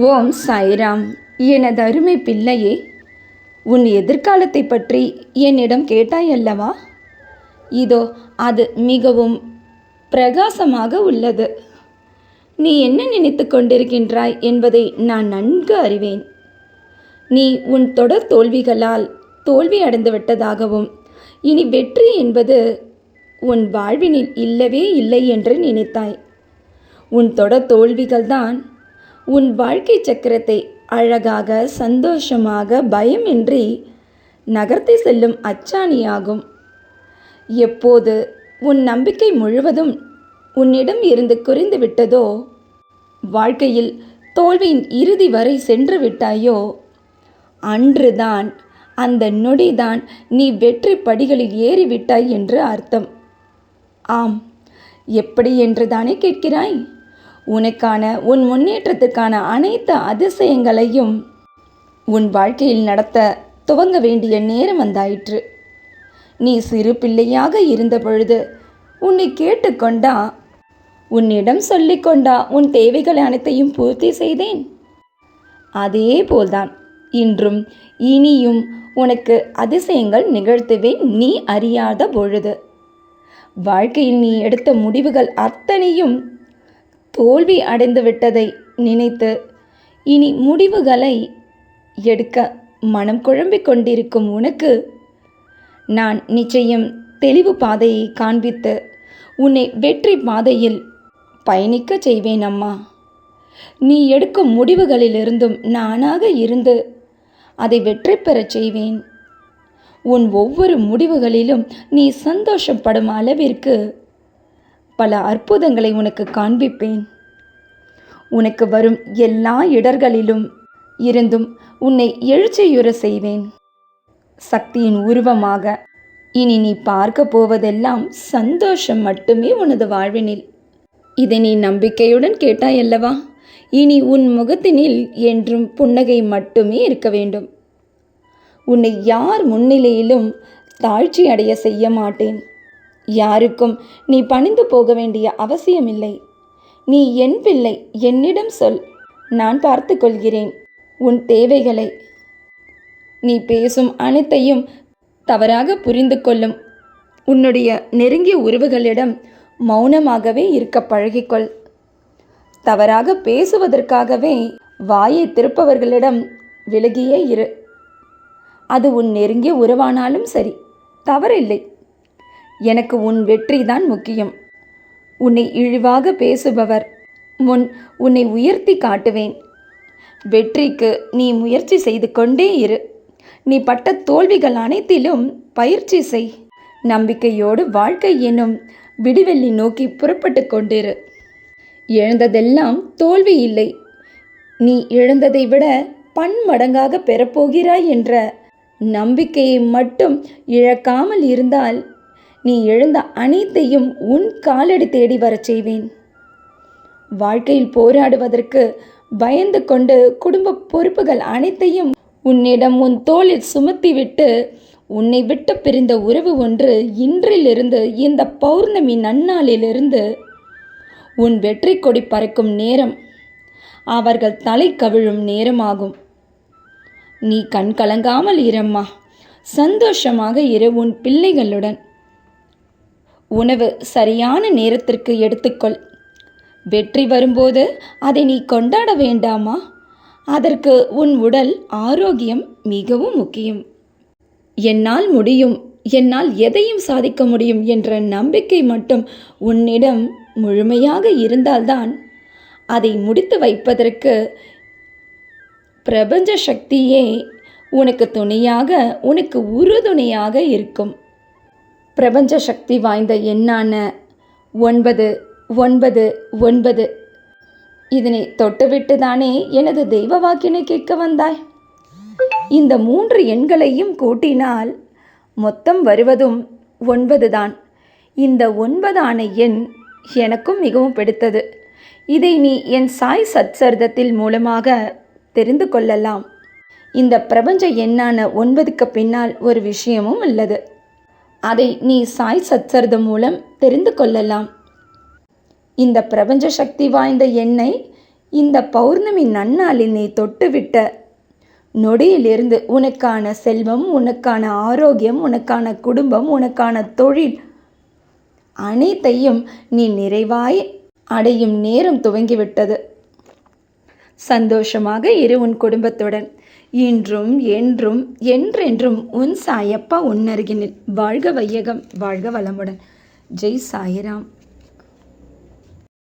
ஓம் சாய்ராம். எனது அருமை பிள்ளையே, உன் எதிர்காலத்தை பற்றி என்னிடம் கேட்டாய் அல்லவா? இதோ அது மிகவும் பிரகாசமாக உள்ளது. நீ என்ன நினைத்து கொண்டிருக்கின்றாய் என்பதை நான் நன்கு அறிவேன். நீ உன் தொடர் தோல்விகளால் தோல்வி அடைந்து விட்டதாகவும் இனி வெற்றி என்பது உன் வாழ்வினில் இல்லவே இல்லை என்று நினைத்தாய். உன் தொடர் தோல்விகள்தான் உன் வாழ்க்கை சக்கரத்தை அழகாக சந்தோஷமாக பயமின்றி நகர்த்தி செல்லும் அச்சாணியாகும். எப்போது உன் நம்பிக்கை முழுவதும் உன்னிடம் இருந்து குறைந்து விட்டதோ, வாழ்க்கையில் தோல்வியின் இறுதி வரை சென்று விட்டாயோ, அன்றுதான் அந்த நொடிதான் நீ வெற்றி படிகளில் ஏறிவிட்டாய் என்று அர்த்தம். ஆம், எப்படி என்று தானே கேட்கிறாய்? உனக்கான உன் முன்னேற்றத்துக்கான அனைத்து அதிசயங்களையும் உன் வாழ்க்கையில் நடத்த துவங்க வேண்டிய நேரம் வந்தாயிற்று. நீ சிறு பிள்ளையாக இருந்த பொழுது உன்னை கேட்டுக்கொண்டா, உன்னிடம் சொல்லிக்கொண்டா உன் தேவைகள் அனைத்தையும் பூர்த்தி செய்தேன். அதே போல்தான் இன்றும் இனியும் உனக்கு அதிசயங்கள் நிகழ்த்துவேன், நீ அறியாத பொழுது. வாழ்க்கையில் நீ எடுத்த முடிவுகள் அத்தனையும் தோல்வி அடைந்து விட்டதை நினைத்து இனி முடிவுகளை எடுக்க மனம் குழம்பிக் கொண்டிருக்கும் உனக்கு நான் நிச்சயம் தெளிவு பாதையை காண்பித்து உன்னை வெற்றி பாதையில் பயணிக்க செய்வேன் அம்மா. நீ எடுக்கும் முடிவுகளிலிருந்தும் நானாக இருந்து அதை வெற்றி பெறச் செய்வேன். உன் ஒவ்வொரு முடிவுகளிலும் நீ சந்தோஷப்படும் அளவிற்கு பல அற்புதங்களை உனக்கு காண்பிப்பேன். உனக்கு வரும் எல்லா இடர்களிலும் இருந்தும் உன்னை எழுச்சியுற செய்வேன். சக்தியின் உருவமாக இனி நீ பார்க்க போவதெல்லாம் சந்தோஷம் மட்டுமே உனது வாழ்வினில். இதை நீ நம்பிக்கையுடன் கேட்டாயல்லவா? இனி உன் முகத்தினில் என்றும் புன்னகை மட்டுமே இருக்க வேண்டும். உன்னை யார் முன்னிலையிலும் தாழ்ச்சி அடைய செய்ய மாட்டேன். யாருக்கும் நீ பணிந்து போக வேண்டிய அவசியமில்லை. நீ என் பிள்ளை, என்னிடம் சொல், நான் பார்த்து கொள்கிறேன் உன் தேவைகளை. நீ பேசும் அனைத்தையும் தவறாக புரிந்து கொள்ளும் உன்னுடைய நெருங்கிய உறவுகளிடம் மௌனமாகவே இருக்க பழகிக்கொள். தவறாக பேசுவதற்காகவே வாயை திருப்பவர்களிடம் விலகியே இரு. அது உன் நெருங்கிய உறவானாலும் சரி, தவறில்லை. எனக்கு உன் வெற்றி தான் முக்கியம். உன்னை இழிவாக பேசுபவர் முன் உன்னை உயர்த்தி காட்டுவேன். வெற்றிக்கு நீ முயற்சி செய்து கொண்டே இரு. நீ பட்ட தோல்விகள் அனைத்திலும் பயிற்சி செய். நம்பிக்கையோடு வாழ்க்கை என்னும் விடிவெள்ளி நோக்கி புறப்பட்டு கொண்டிரு. இழந்ததெல்லாம் தோல்வி இல்லை, நீ இழந்ததை விட பன்மடங்காக பெறப்போகிறாய் என்ற நம்பிக்கையை மட்டும் இழக்காமல் இருந்தால் நீ இழந்த அனைத்தையும் உன் காலடி தேடி வரச் செய்வேன். வாழ்க்கையில் போராடுவதற்கு பயந்து கொண்டு குடும்ப பொறுப்புகள் அனைத்தையும் உன்னிடம் உன் தோளில் சுமத்திவிட்டு உன்னை விட்டு பிரிந்த உறவு ஒன்று இன்றிலிருந்து, இந்த பௌர்ணமி நன்னாளிலிருந்து உன் வெற்றி கொடி பறக்கும் நேரம், அவர்கள் தலை கவிழும் நேரமாகும். நீ கண் கலங்காமல் இரம்மா. சந்தோஷமாக இரு உன் பிள்ளைகளுடன். உணவு சரியான நேரத்திற்கு எடுத்துக்கொள். வெற்றி வரும்போது அதை நீ கொண்டாட வேண்டாமா? அதற்கு உன் உடல் ஆரோக்கியம் மிகவும் முக்கியம். என்னால் முடியும், என்னால் எதையும் சாதிக்க முடியும் என்ற நம்பிக்கை மட்டும் உன்னிடம் முழுமையாக இருந்தால்தான் அதை முடித்து வைப்பதற்கு பிரபஞ்ச சக்தியே உனக்கு துணையாக, உனக்கு உறுதுணையாக இருக்கும். பிரபஞ்ச சக்தி வாய்ந்த எண்ணான 999 இதனை தொட்டுவிட்டு தானே எனது தெய்வ வாக்கினை கேட்க வந்தாய். இந்த 3 எண்களையும் கூட்டினால் மொத்தம் வருவதும் 9 தான். இந்த 9 ஆன எண் எனக்கும் மிகவும் பிடித்தது. இதை நீ என் சாய் சத்சரிதத்தில் மூலமாக தெரிந்து கொள்ளலாம். இந்த பிரபஞ்ச எண்ணான 9க்கு பின்னால் ஒரு விஷயமும் உள்ளது. அதை நீ சாய் சத்சரிதம் மூலம் தெரிந்து கொள்ளலாம். இந்த பிரபஞ்ச சக்தி வாய்ந்த எண்ணை இந்த பௌர்ணமி நன்னாளில் நீ தொட்டுவிட்ட நொடியிலிருந்து உனக்கான செல்வம், உனக்கான ஆரோக்கியம், உனக்கான குடும்பம், உனக்கான தொழில் அனைத்தையும் நீ நிறைவாய் அடையும் நேரம் துவங்கிவிட்டது. சந்தோஷமாக இரு உன் குடும்பத்துடன். இன்றும் என்றும் என்றென்றும் உன் சாயப்பா உன் அருகினில். வாழ்க வையகம், வாழ்க வளமுடன். ஜெய் சாய்ராம்.